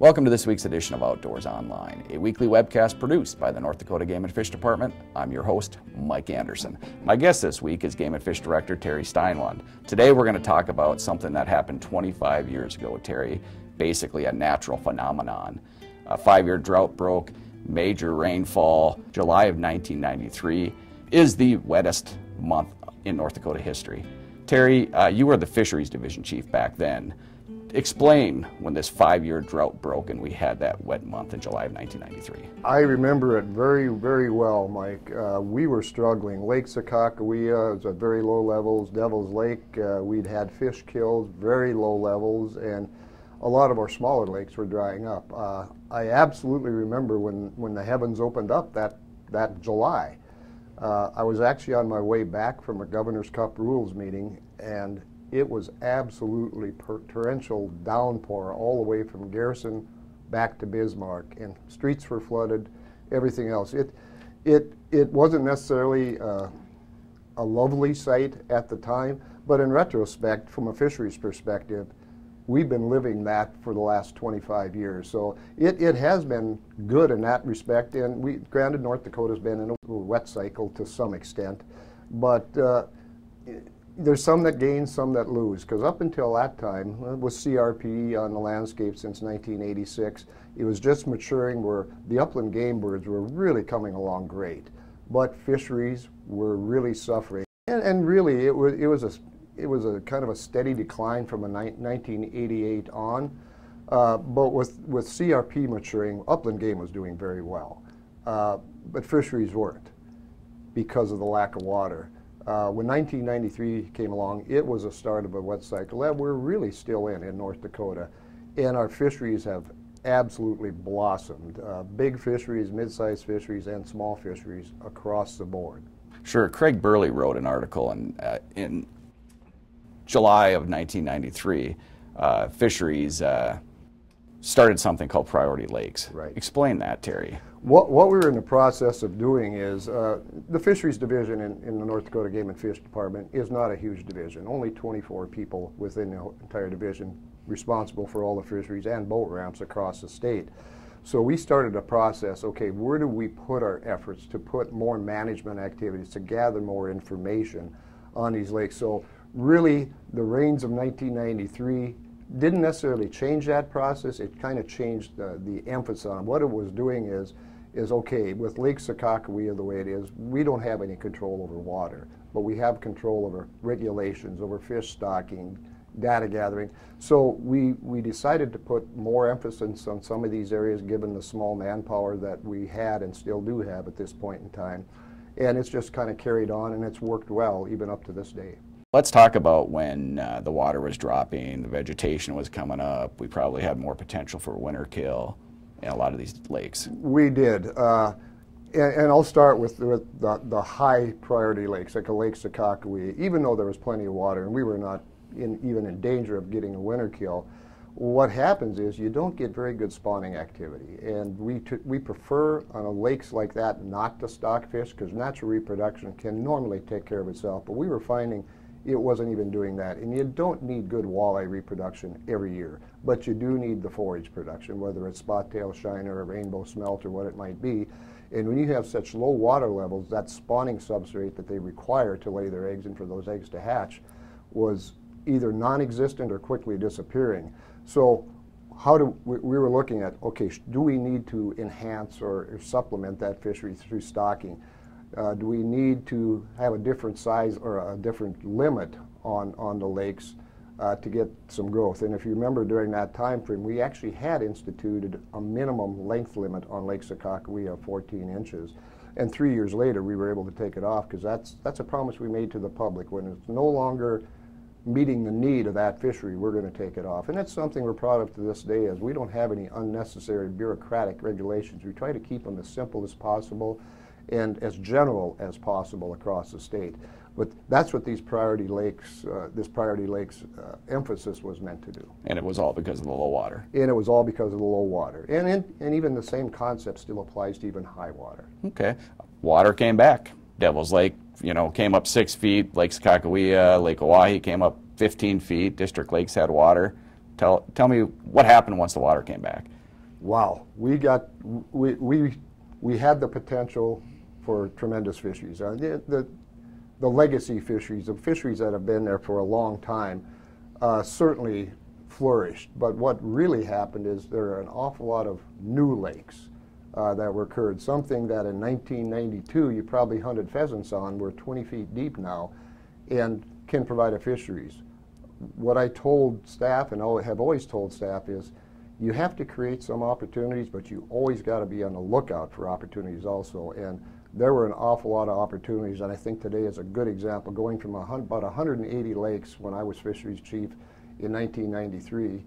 Welcome to this week's edition of Outdoors Online, a weekly webcast produced by the North Dakota Game and Fish Department. I'm your host, Mike Anderson. My guest this week is Game and Fish Director Terry Steinwand. Today we're going to talk about something that happened 25 years ago, Terry, basically a natural phenomenon. A 5-year drought broke, major rainfall. July of 1993 is the wettest month in North Dakota history. Terry, you were the Fisheries Division Chief back then. Explain when this 5-year drought broke and we had that wet month in July of 1993. I remember it very, very well, Mike. We were struggling. Lake Subcaptioned was at very low levels. Devil's Lake, we'd had fish killed, very low levels, and a lot of our smaller lakes were drying up. I absolutely remember when the heavens opened up that July. I was actually on my way back from a Governor's Cup rules meeting, and it was absolutely torrential downpour all the way from Garrison back to Bismarck, and streets were flooded, everything else. It wasn't necessarily a lovely sight at the time, but in retrospect, from a fisheries perspective, we've been living that for the last 25 years. So it has been good in that respect, and granted, North Dakota's been in a wet cycle to some extent, but there's some that gain, some that lose, because up until that time, with CRP on the landscape since 1986, it was just maturing where the upland game birds were really coming along great, but fisheries were really suffering. And really, it was a kind of a steady decline from 1988 on, but with CRP maturing, upland game was doing very well, but fisheries weren't because of the lack of water. When 1993 came along, it was a start of a wet cycle that we're really still in North Dakota, and our fisheries have absolutely blossomed. Big fisheries, mid-sized fisheries, and small fisheries across the board. Sure. Craig Burley wrote an article in July of 1993. Fisheries started something called Priority Lakes. Right. Explain that, Terry. What we're in the process of doing is, the Fisheries Division in the North Dakota Game and Fish Department is not a huge division. Only 24 people within the entire division responsible for all the fisheries and boat ramps across the state. So we started a process, okay, where do we put our efforts to put more management activities, to gather more information on these lakes? So really, the rains of 1993 didn't necessarily change that process. It kind of changed the emphasis on what it was doing is okay, with Lake Subcaptioned the way it is, we don't have any control over water, but we have control over regulations, over fish stocking, data gathering. So we decided to put more emphasis on some of these areas given the small manpower that we had and still do have at this point in time. And it's just kind of carried on, and it's worked well even up to this day. Let's talk about when the water was dropping, the vegetation was coming up. We probably had more potential for winter kill in a lot of these lakes. We did. And I'll start with the high priority lakes, like Lake Subcaptioned. Even though there was plenty of water and we were not even in danger of getting a winter kill, what happens is you don't get very good spawning activity. And we prefer on lakes like that not to stock fish because natural reproduction can normally take care of itself. But we were finding it wasn't even doing that. And you don't need good walleye reproduction every year, but you do need the forage production, whether it's spot-tail shiner or rainbow smelt or what it might be. And when you have such low water levels, that spawning substrate that they require to lay their eggs and for those eggs to hatch was either non-existent or quickly disappearing. So we were looking at, okay, do we need to enhance or supplement that fishery through stocking? Do we need to have a different size or a different limit on the lakes to get some growth? And if you remember during that time frame, we actually had instituted a minimum length limit on Lake Subcaptioned of 14 inches. And 3 years later, we were able to take it off because that's a promise we made to the public. When it's no longer meeting the need of that fishery, we're going to take it off. And that's something we're proud of to this day, as we don't have any unnecessary bureaucratic regulations. We try to keep them as simple as possible and as general as possible across the state. But that's what these priority lakes, this priority lakes emphasis was meant to do. And it was all because of the low water. And it was all because of the low water. And even the same concept still applies to even high water. Okay. Water came back. Devil's Lake, came up 6 feet. Lake Subcaptioned, Lake Oahe came up 15 feet. District Lakes had water. Tell me what happened once the water came back. Wow, we had the potential for tremendous fisheries. The legacy fisheries, the fisheries that have been there for a long time, certainly flourished. But what really happened is there are an awful lot of new lakes that were occurred. Something that in 1992 you probably hunted pheasants on were 20 feet deep now and can provide a fisheries. What I told staff and have always told staff is you have to create some opportunities, but you always got to be on the lookout for opportunities also. And there were an awful lot of opportunities, and I think today is a good example, going from about 180 lakes when I was fisheries chief in 1993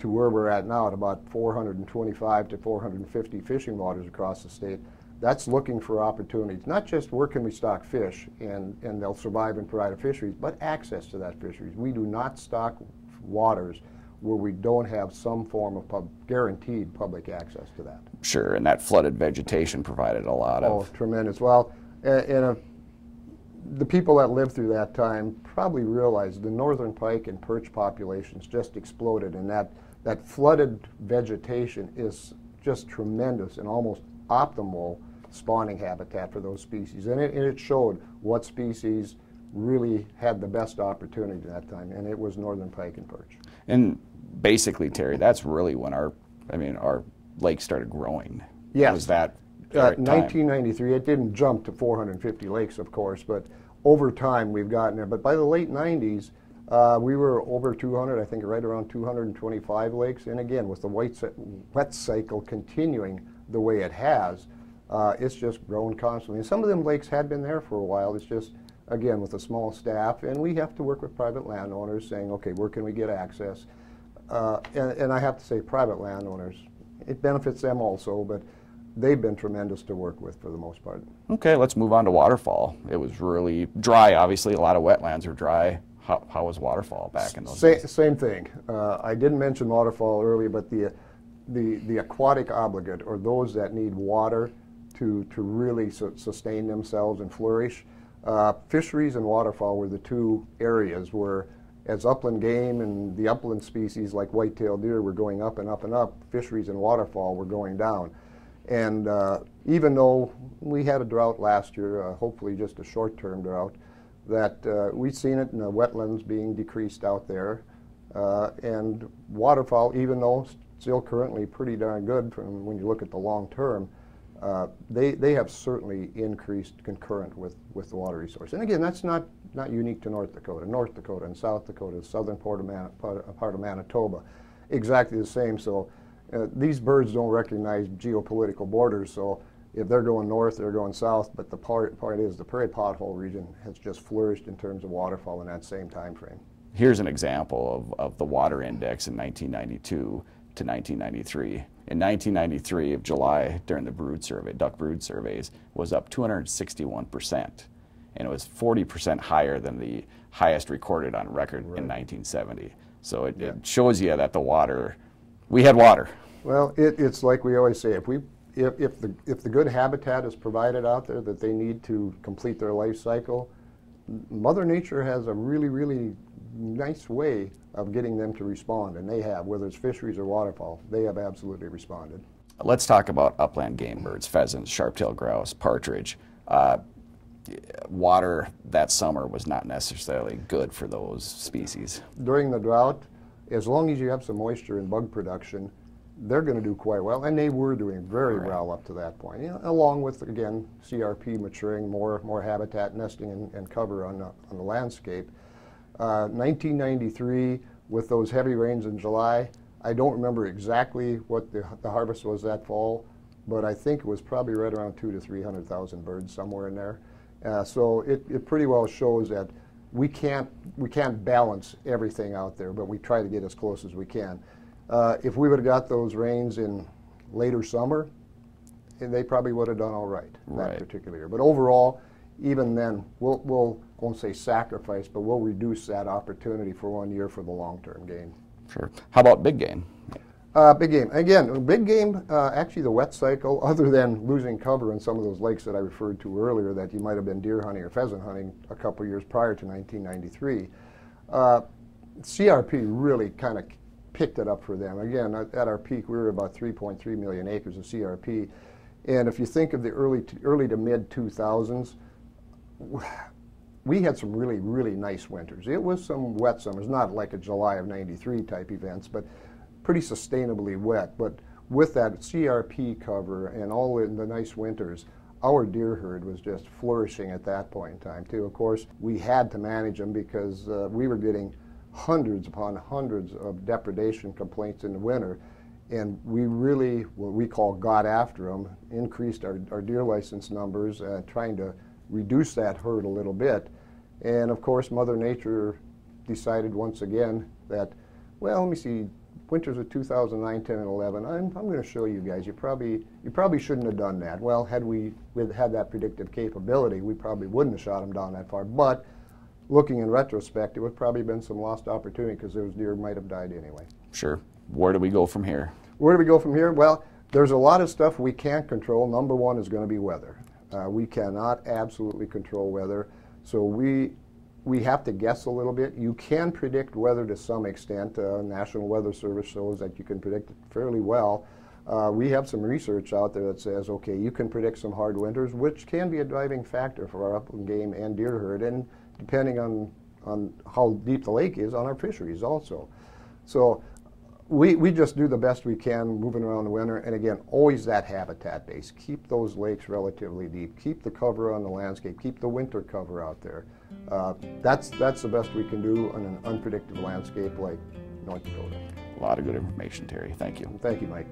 to where we're at now at about 425 to 450 fishing waters across the state. That's looking for opportunities, not just where can we stock fish and they'll survive and provide a fisheries, but access to that fisheries. We do not stock waters where we don't have some form of guaranteed public access to that. Sure, and that flooded vegetation provided a lot of... Oh, tremendous. Well, the people that lived through that time probably realized the northern pike and perch populations just exploded, and that flooded vegetation is just tremendous and almost optimal spawning habitat for those species. And it showed what species really had the best opportunity at that time, and it was northern pike and perch. And basically, Terry, that's really when our lake started growing. Yes. Was that 1993, it didn't jump to 450 lakes, of course, but over time we've gotten there. But by the late 90s, we were over 200, I think right around 225 lakes. And again, with the wet cycle continuing the way it has, it's just grown constantly. And some of them lakes had been there for a while. It's just, again, with a small staff, and we have to work with private landowners saying, okay, where can we get access? And I have to say private landowners, it benefits them also, but they've been tremendous to work with for the most part. Okay, let's move on to waterfall. It was really dry, obviously. A lot of wetlands are dry. How was waterfall back in those days? Same thing. I didn't mention waterfall earlier, but the aquatic obligate, or those that need water to really sustain themselves and flourish, fisheries and waterfall were the two areas where, as upland game and the upland species like white-tailed deer were going up and up and up, fisheries and waterfall were going down. And even though we had a drought last year, hopefully just a short-term drought, that we've seen it in the wetlands being decreased out there. And waterfowl, even though still currently pretty darn good from when you look at the long term, they have certainly increased concurrent with the water resource. And again, that's not unique to North Dakota. North Dakota and South Dakota, the southern part of Manitoba, exactly the same. So these birds don't recognize geopolitical borders. So if they're going north, they're going south. But the part is the prairie pothole region has just flourished in terms of waterfowl in that same time frame. Here's an example of the water index in 1992 to 1993. In 1993 of July, during the brood survey, duck brood surveys, was up 261%, and it was 40% higher than the highest recorded on record in 1970. So it shows you that the water, we had water. Well, it's like we always say, if the good habitat is provided out there that they need to complete their life cycle, Mother Nature has a really, really nice way of getting them to respond, and they have, whether it's fisheries or waterfowl, they have absolutely responded. Let's talk about upland game birds, pheasants, sharp-tailed grouse, partridge. Water that summer was not necessarily good for those species. During the drought, as long as you have some moisture in bug production, they're going to do quite well, and they were doing very well up to that point. You know, along with, again, CRP maturing, more habitat, nesting, and cover on the landscape. 1993, with those heavy rains in July, I don't remember exactly what the harvest was that fall, but I think it was probably right around 200,000 to 300,000 birds, somewhere in there. So it pretty well shows that we can't balance everything out there, but we try to get as close as we can. If we would have got those rains in later summer, they probably would have done all right that particular year. But overall, even then, we'll won't say sacrifice, but we'll reduce that opportunity for 1 year for the long-term gain. Sure. How about big game? Big game. Again, big game, actually the wet cycle, other than losing cover in some of those lakes that I referred to earlier that you might have been deer hunting or pheasant hunting a couple years prior to 1993, CRP really kind of picked it up for them. Again, at our peak, we were about 3.3 million acres of CRP. And if you think of the early to mid 2000s, we had some really, really nice winters. It was some wet summers, not like a July of '93 type events, but pretty sustainably wet. But with that CRP cover and all in the nice winters, our deer herd was just flourishing at that point in time too. Of course, we had to manage them because we were getting hundreds upon hundreds of depredation complaints in the winter. And we really, what we call got after them, increased our deer license numbers, trying to reduce that herd a little bit. And of course, Mother Nature decided once again that, well, let me see, winters of 2009, 10, and 11, I'm going to show you guys, you probably shouldn't have done that. Well, had we had that predictive capability, we probably wouldn't have shot them down that far. But looking in retrospect, it would probably been some lost opportunity because those deer might have died anyway. Sure. Where do we go from here? Where do we go from here? Well, there's a lot of stuff we can't control. Number one is going to be weather. We cannot absolutely control weather, so we have to guess a little bit. You can predict weather to some extent. National Weather Service shows that you can predict it fairly well. We have some research out there that says, okay, you can predict some hard winters, which can be a driving factor for our upland game and deer herd, and depending on how deep the lake is, on our fisheries also. So we just do the best we can moving around the winter, and again, always that habitat base. Keep those lakes relatively deep. Keep the cover on the landscape. Keep the winter cover out there. That's the best we can do on an unpredictable landscape like North Dakota. A lot of good information, Terry. Thank you. Thank you, Mike.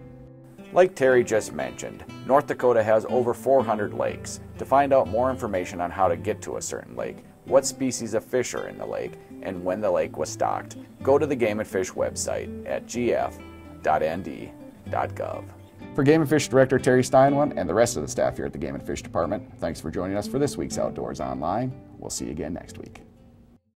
Like Terry just mentioned, North Dakota has over 400 lakes. To find out more information on how to get to a certain lake, what species of fish are in the lake, and when the lake was stocked, go to the Game & Fish website at gf.nd.gov. For Game & Fish Director Terry Steinwand and the rest of the staff here at the Game & Fish Department, thanks for joining us for this week's Outdoors Online. We'll see you again next week.